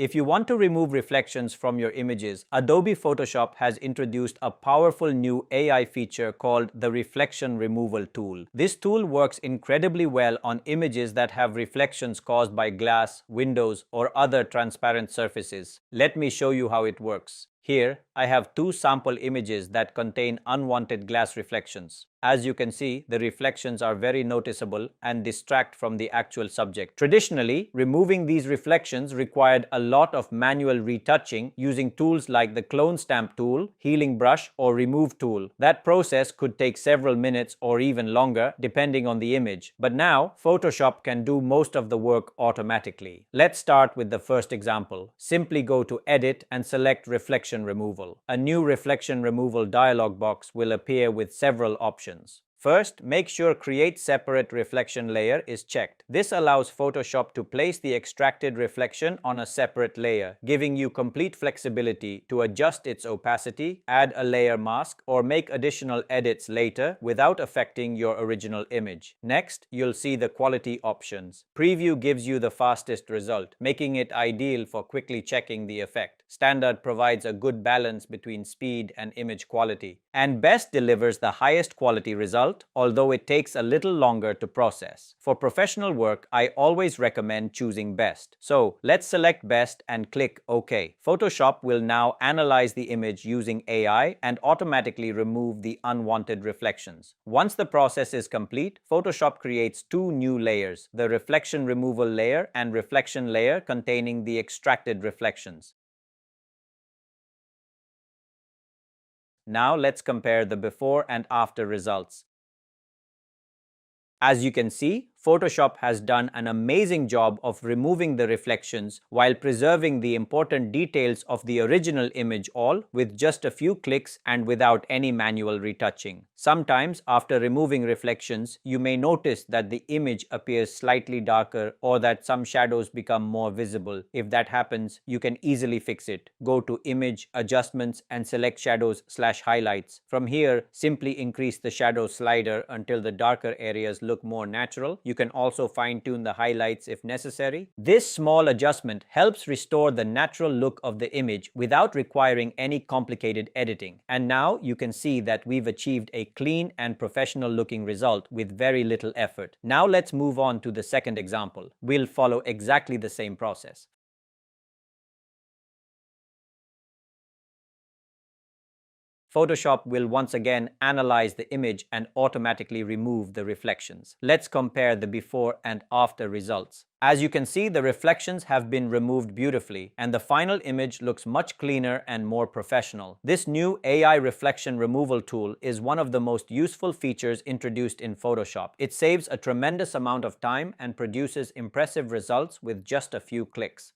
If you want to remove reflections from your images, Adobe Photoshop has introduced a powerful new AI feature called the Reflection Removal tool. This tool works incredibly well on images that have reflections caused by glass, windows, or other transparent surfaces. Let me show you how it works. Here, I have two sample images that contain unwanted glass reflections. As you can see, the reflections are very noticeable and distract from the actual subject. Traditionally, removing these reflections required a lot of manual retouching using tools like the clone stamp tool, healing brush, or remove tool. That process could take several minutes or even longer, depending on the image. But now, Photoshop can do most of the work automatically. Let's start with the first example. Simply go to Edit and select Reflection Removal. A new Reflection Removal dialog box will appear with several options. First, make sure Create Separate Reflection Layer is checked. This allows Photoshop to place the extracted reflection on a separate layer, giving you complete flexibility to adjust its opacity, add a layer mask, or make additional edits later without affecting your original image. Next, you'll see the quality options. Preview gives you the fastest result, making it ideal for quickly checking the effect. Standard provides a good balance between speed and image quality. And Best delivers the highest quality result, although it takes a little longer to process. For professional work, I always recommend choosing Best. So let's select Best and click OK. Photoshop will now analyze the image using AI and automatically remove the unwanted reflections. Once the process is complete, Photoshop creates two new layers, the Reflection Removal layer and Reflection layer containing the extracted reflections. Now let's compare the before and after results. As you can see, Photoshop has done an amazing job of removing the reflections while preserving the important details of the original image, all with just a few clicks and without any manual retouching. Sometimes, after removing reflections, you may notice that the image appears slightly darker or that some shadows become more visible. If that happens, you can easily fix it. Go to Image, Adjustments, and select Shadows/Highlights. From here, simply increase the shadow slider until the darker areas look more natural. You can also fine-tune the highlights if necessary. This small adjustment helps restore the natural look of the image without requiring any complicated editing. And now you can see that we've achieved a clean and professional looking result with very little effort. Now let's move on to the second example. We'll follow exactly the same process. Photoshop will once again analyze the image and automatically remove the reflections. Let's compare the before and after results. As you can see, the reflections have been removed beautifully, and the final image looks much cleaner and more professional. This new AI reflection removal tool is one of the most useful features introduced in Photoshop. It saves a tremendous amount of time and produces impressive results with just a few clicks.